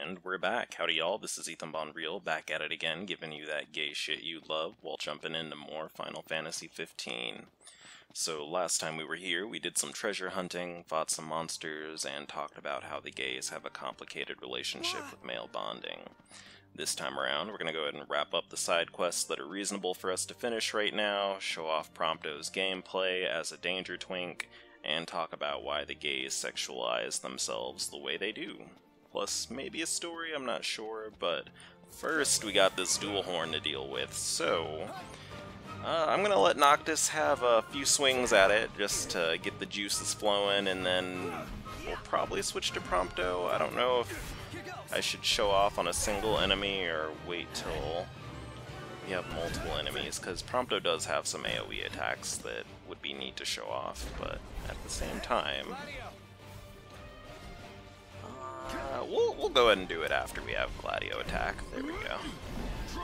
And we're back. Howdy y'all, this is Ethan Bonreal, back at it again, giving you that gay shit you love while jumping into more Final Fantasy 15. So last time we were here, we did some treasure hunting, fought some monsters, and talked about how the gays have a complicated relationship with male bonding. This time around, we're going to go ahead and wrap up the side quests that are reasonable for us to finish right now, show off Prompto's gameplay as a danger twink, and talk about why the gays sexualize themselves the way they do. Plus, maybe a story, I'm not sure, but first we got this dual horn to deal with, so I'm gonna let Noctis have a few swings at it, just to get the juices flowing, and then we'll probably switch to Prompto. I don't know if I should show off on a single enemy or wait till we have multiple enemies, because Prompto does have some AoE attacks that would be neat to show off, but at the same time, we'll go ahead and do it after we have Gladio attack. There we go.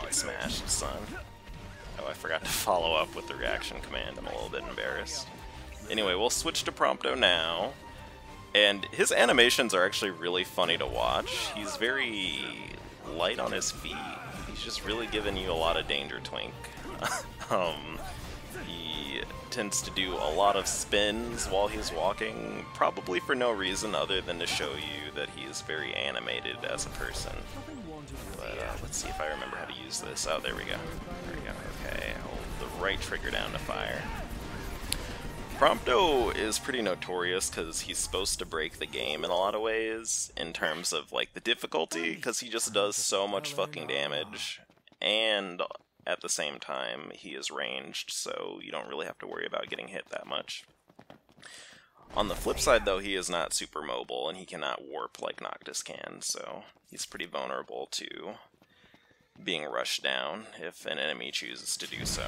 Get smashed, son. Oh, I forgot to follow up with the reaction command. I'm a little bit embarrassed. Anyway, we'll switch to Prompto now. And his animations are actually really funny to watch. He's very light on his feet. He's just really giving you a lot of danger twink. He tends to do a lot of spins while he's walking, probably for no reason other than to show you that he is very animated as a person. But let's see if I remember how to use this. Oh, there we go. There we go. Okay, hold the right trigger down to fire. Prompto is pretty notorious because he's supposed to break the game in a lot of ways, in terms of like the difficulty, because he just does so much fucking damage, and at the same time he is ranged, so you don't really have to worry about getting hit that much. On the flip side though, he is not super mobile, and he cannot warp like Noctis can, so he's pretty vulnerable to being rushed down if an enemy chooses to do so.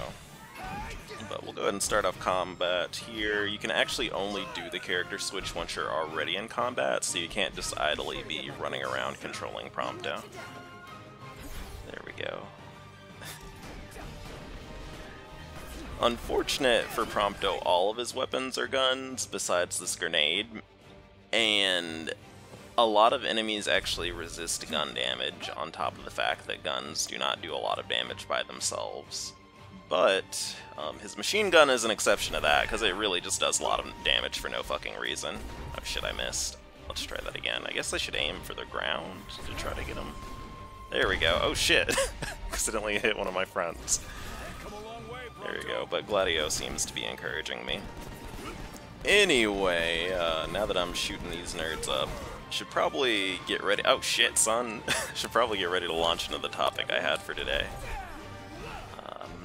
But we'll go ahead and start off combat here. You can actually only do the character switch once you're already in combat, so you can't just idly be running around controlling Prompto. There we go. Unfortunate for Prompto, all of his weapons are guns, besides this grenade, and a lot of enemies actually resist gun damage, on top of the fact that guns do not do a lot of damage by themselves. But his machine gun is an exception to that, because it really just does a lot of damage for no fucking reason. Oh shit, I missed. Let's try that again. I guess I should aim for the ground to try to get him. There we go. Oh shit! Accidentally hit one of my friends. There we go, but Gladio seems to be encouraging me. Anyway, now that I'm shooting these nerds up, should probably get ready— oh shit, son! Should probably get ready to launch into the topic I had for today.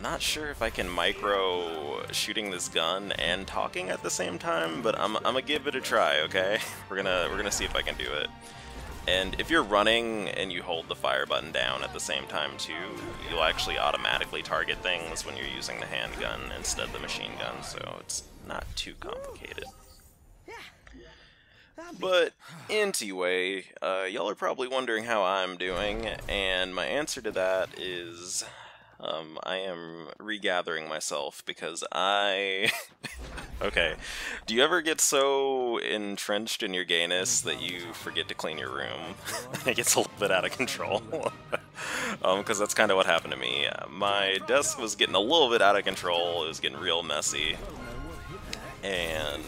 Not sure if I can micro shooting this gun and talking at the same time, but I'm gonna give it a try, okay? We're gonna see if I can do it. And if you're running and you hold the fire button down at the same time too, you'll actually automatically target things when you're using the handgun instead of the machine gun, so it's not too complicated. But anyway, y'all are probably wondering how I'm doing, and my answer to that is I am regathering myself because I... Okay, do you ever get so entrenched in your gayness that you forget to clean your room? It gets a little bit out of control. Because that's kind of what happened to me. My desk was getting a little bit out of control, it was getting real messy, and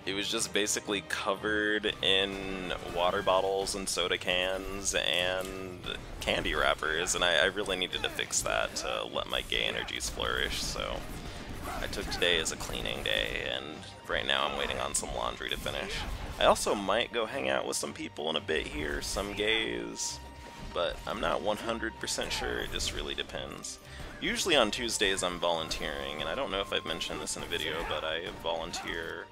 it was just basically covered in water bottles and soda cans and candy wrappers, and I really needed to fix that to let my gay energies flourish, so I took today as a cleaning day, and right now I'm waiting on some laundry to finish. I also might go hang out with some people in a bit here, some gays, but I'm not 100% sure, it just really depends. Usually on Tuesdays I'm volunteering, and I don't know if I've mentioned this in a video, but I volunteer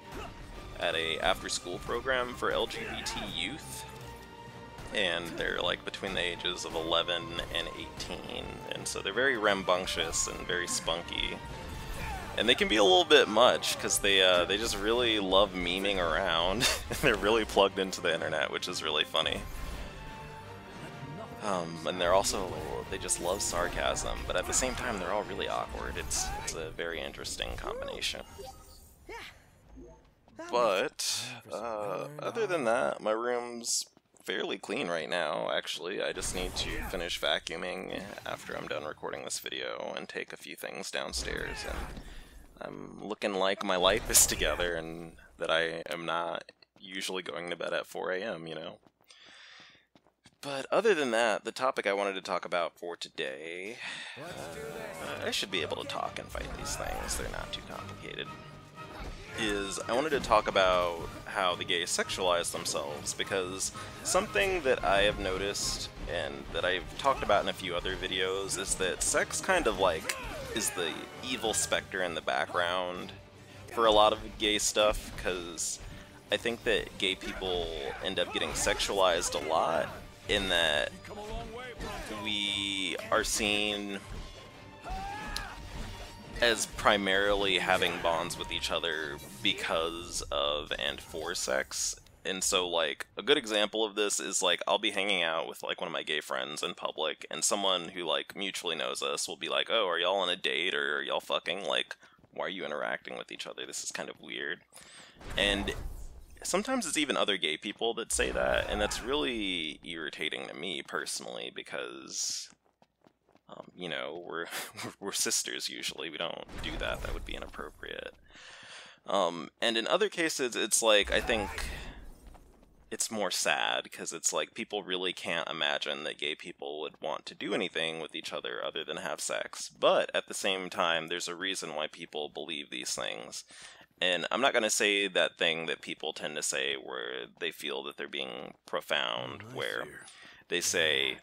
at a after-school program for LGBT youth, and they're like between the ages of 11 and 18, and so they're very rambunctious and very spunky, and they can be a little bit much because they just really love memeing around. They're really plugged into the internet, which is really funny. And they just love sarcasm, but at the same time they're all really awkward. It's a very interesting combination. But other than that, my room's fairly clean right now, actually. I just need to finish vacuuming after I'm done recording this video and take a few things downstairs, and I'm looking like my life is together and that I am not usually going to bed at 4 a.m., you know? But other than that, the topic I wanted to talk about for today, I should be able to talk and fight these things, they're not too complicated, is I wanted to talk about how the gays sexualize themselves, because something that I have noticed and that I've talked about in a few other videos is that sex kind of like is the evil specter in the background for a lot of gay stuff, because I think that gay people end up getting sexualized a lot in that we are seen as primarily having bonds with each other because of and for sex. And so, like, a good example of this is, like, I'll be hanging out with, like, one of my gay friends in public, and someone who, like, mutually knows us will be like, oh, are y'all on a date, or are y'all fucking? Like, why are you interacting with each other? This is kind of weird. And sometimes it's even other gay people that say that, and that's really irritating to me, personally, because you know, we're sisters usually. We don't do that. That would be inappropriate. And in other cases, it's like, I think it's more sad, because it's like people really can't imagine that gay people would want to do anything with each other other than have sex. But at the same time, there's a reason why people believe these things. And I'm not going to say that thing that people tend to say where they feel that they're being profound, where they say,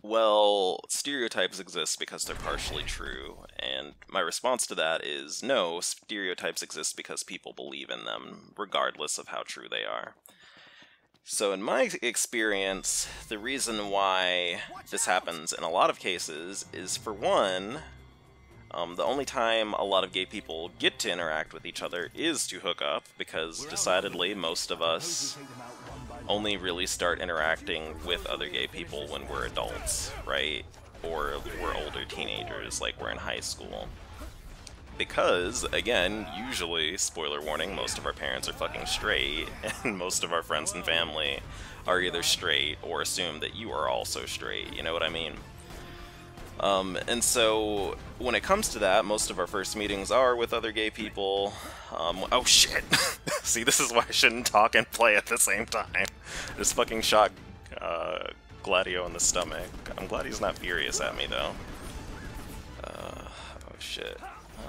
well, stereotypes exist because they're partially true, and my response to that is, no, stereotypes exist because people believe in them, regardless of how true they are. So in my experience, the reason why this happens in a lot of cases is, for one, the only time a lot of gay people get to interact with each other is to hook up, because decidedly most of us only really start interacting with other gay people when we're adults, right? Or we're older teenagers, like we're in high school. Because, again, usually, spoiler warning, most of our parents are fucking straight, and most of our friends and family are either straight or assume that you are also straight, you know what I mean? And so, when it comes to that, most of our first meetings are with other gay people. Oh shit! See, this is why I shouldn't talk and play at the same time. I just fucking shot Gladio in the stomach. I'm glad he's not furious at me, though. Oh shit.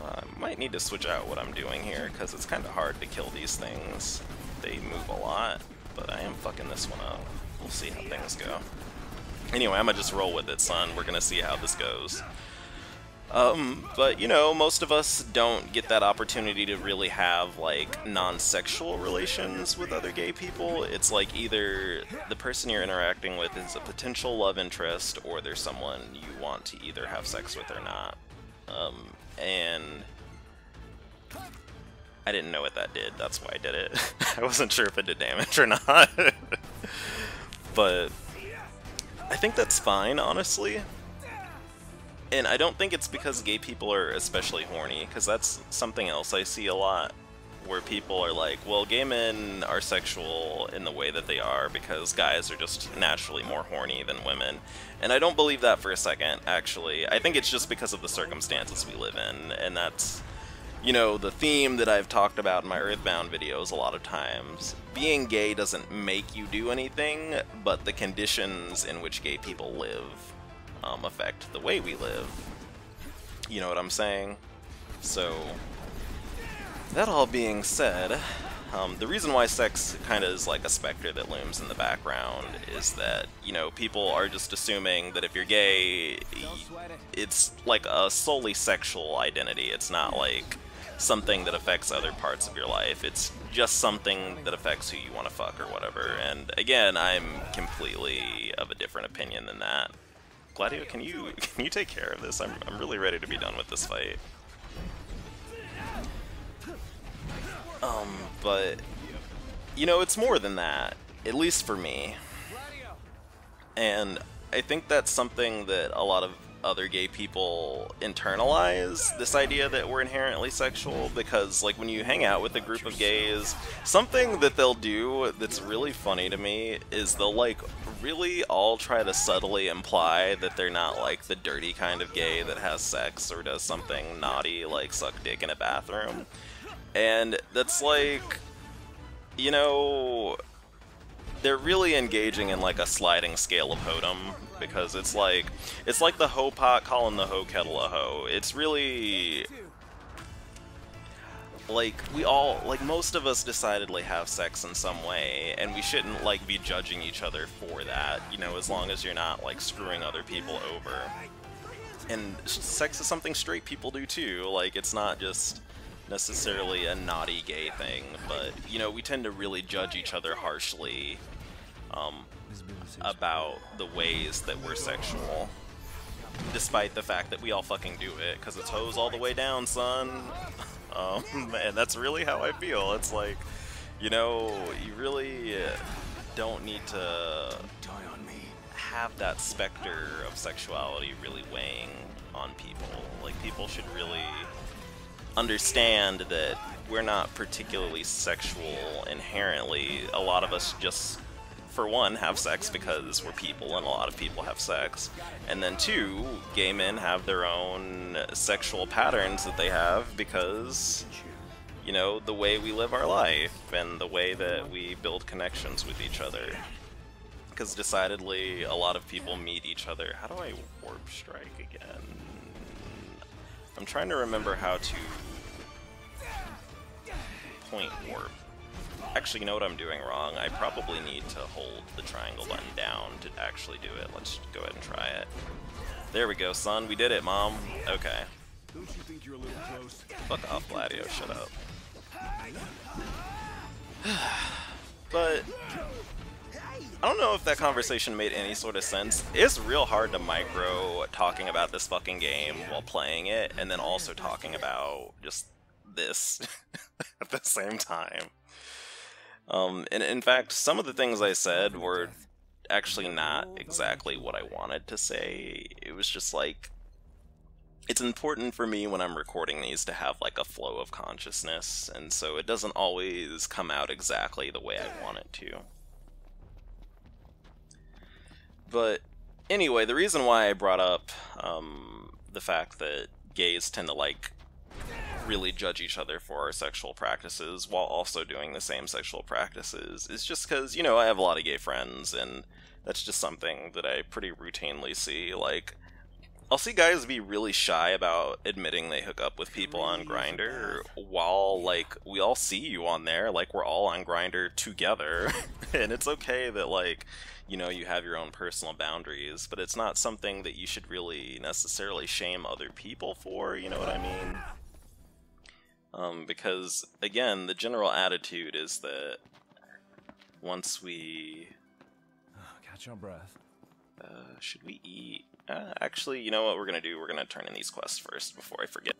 I might need to switch out what I'm doing here, because it's kind of hard to kill these things. They move a lot, but I am fucking this one up. We'll see how things go. Anyway, I'm gonna just roll with it, son. We're gonna see how this goes. But, you know, most of us don't get that opportunity to really have, like, non-sexual relations with other gay people. It's like either the person you're interacting with is a potential love interest, or there's someone you want to either have sex with or not. And I didn't know what that did, that's why I did it. I wasn't sure if it did damage or not. But I think that's fine, honestly. And I don't think it's because gay people are especially horny, because that's something else I see a lot, where people are like, well, gay men are sexual in the way that they are because guys are just naturally more horny than women. And I don't believe that for a second, actually. I think it's just because of the circumstances we live in, and that's, you know, the theme that I've talked about in my Earthbound videos a lot of times. Being gay doesn't make you do anything, but the conditions in which gay people live affect the way we live. You know what I'm saying? So, that all being said, the reason why sex kind of is like a specter that looms in the background is that, you know, people are just assuming that if you're gay, it's like a solely sexual identity. It's not like something that affects other parts of your life. It's just something that affects who you want to fuck or whatever. And again, I'm completely of a different opinion than that. Gladio, can you take care of this? I'm really ready to be done with this fight. But, you know, it's more than that, at least for me. And I think that's something that a lot of other gay people internalize this idea that we're inherently sexual, because like when you hang out with a group of gays, something that they'll do that's really funny to me is they'll like really all try to subtly imply that they're not like the dirty kind of gay that has sex or does something naughty like suck dick in a bathroom. And that's like, you know, they're really engaging in like a sliding scale of hodom, because it's like the hoe pot calling the hoe kettle a hoe. It's really like we all, like most of us decidedly have sex in some way, and we shouldn't like be judging each other for that, you know, as long as you're not like screwing other people over. And sex is something straight people do too, like it's not just necessarily a naughty gay thing, but you know, we tend to really judge each other harshly about the ways that we're sexual, despite the fact that we all fucking do it, because it's hoes all the way down, son. And that's really how I feel. It's like, you know, you really don't need to have that specter of sexuality really weighing on people. Like, people should really understand that we're not particularly sexual inherently. A lot of us just, for one, have sex because we're people and a lot of people have sex. And then two, gay men have their own sexual patterns that they have because, you know, the way we live our life and the way that we build connections with each other. Because decidedly, a lot of people meet each other. How do I warp strike again? I'm trying to remember how to point warp. Actually, you know what I'm doing wrong? I probably need to hold the triangle button down to actually do it. Let's go ahead and try it. There we go, son. We did it, Mom. Okay. Don't you think you're a little close? Fuck off, Gladio. Shut up. But I don't know if that conversation made any sort of sense. It's real hard to micro talking about this fucking game while playing it, and then also talking about just this at the same time. And in fact, some of the things I said were actually not exactly what I wanted to say. It was just like, it's important for me when I'm recording these to have like a flow of consciousness, and so it doesn't always come out exactly the way I want it to. But anyway, the reason why I brought up the fact that gays tend to like really judge each other for our sexual practices while also doing the same sexual practices is just because, you know, I have a lot of gay friends, and that's just something that I pretty routinely see. Like, I'll see guys be really shy about admitting they hook up with people on Grindr, while, like, we all see you on there, like, we're all on Grindr together, and it's okay that, like, you know, you have your own personal boundaries, but it's not something that you should really necessarily shame other people for, you know what I mean? Because, again, the general attitude is that once we... Catch your breath. Should we eat? Actually, you know what we're gonna do? We're gonna turn in these quests first before I forget.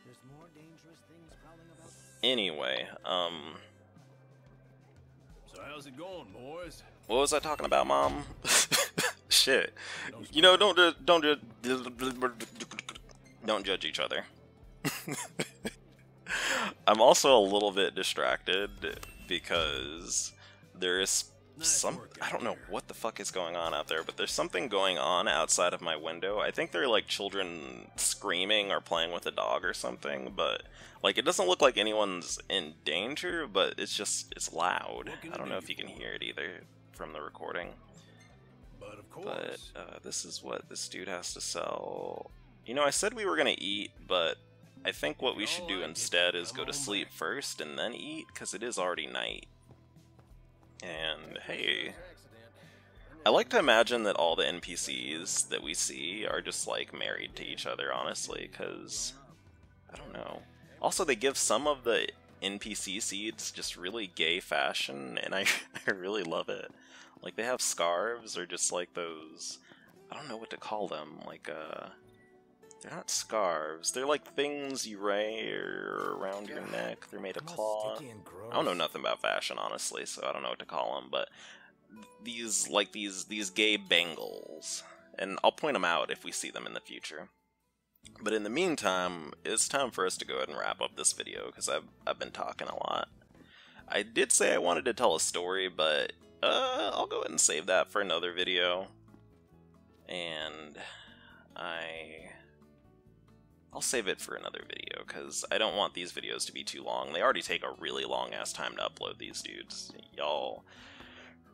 There's more dangerous things prowling about. Anyway, So how's it going, boys? what was I talking about, Mom? Shit. You know, don't judge each other. I'm also a little bit distracted because there is I don't know what the fuck is going on out there, but there's something going on outside of my window. I think they're like children screaming or playing with a dog or something, but like it doesn't look like anyone's in danger, but it's loud. I don't know if you can hear it either from the recording. But of course. But this is what this dude has to sell. You know, I said we were gonna eat, but I think what we should do instead is go to sleep first and then eat, because it is already night. And hey, I like to imagine that all the NPCs that we see are just like married to each other, honestly, because I don't know. Also, they give some of the NPC seeds just really gay fashion, and I really love it. Like, they have scarves or just like those, I don't know what to call them, like they're not scarves. They're like things you wear around your neck. They're made of cloth. I don't know nothing about fashion, honestly, so I don't know what to call them. But these, like these gay bangles, and I'll point them out if we see them in the future. But in the meantime, it's time for us to go ahead and wrap up this video, because I've been talking a lot. I did say I wanted to tell a story, but I'll go ahead and save that for another video. And I'll save it for another video, because I don't want these videos to be too long. They already take a really long-ass time to upload these dudes. Y'all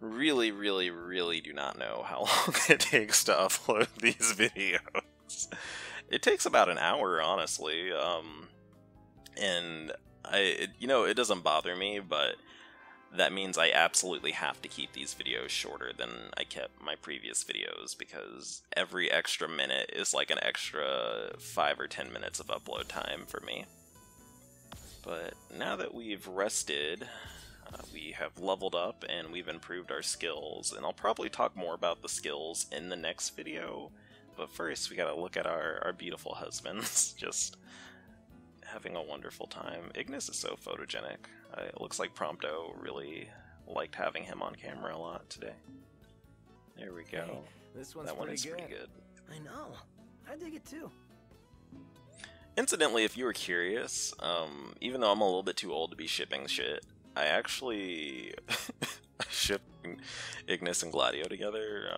really, really, really do not know how long it takes to upload these videos. It takes about an hour, honestly, and it doesn't bother me, but that means I absolutely have to keep these videos shorter than I kept my previous videos, because every extra minute is like an extra 5 or 10 minutes of upload time for me. But now that we've rested, we have leveled up and we've improved our skills, and I'll probably talk more about the skills in the next video, but first we gotta look at our beautiful husbands, just having a wonderful time. Ignis is so photogenic. It looks like Prompto really liked having him on camera a lot today. There we go. Hey, this one's that one is pretty pretty good. I know. I dig it too. Incidentally, if you were curious, even though I'm a little bit too old to be shipping shit, I actually ship Ignis and Gladio together,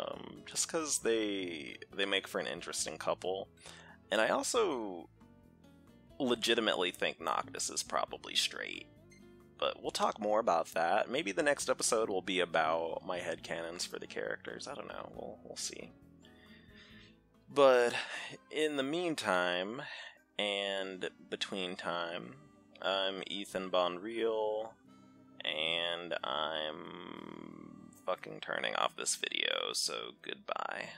just because they make for an interesting couple. And I also legitimately think Noctis is probably straight. But we'll talk more about that. Maybe the next episode will be about my headcanons for the characters. I don't know. We'll see. But in the meantime, and between time, I'm Ethan Bonreal, and I'm fucking turning off this video, so goodbye.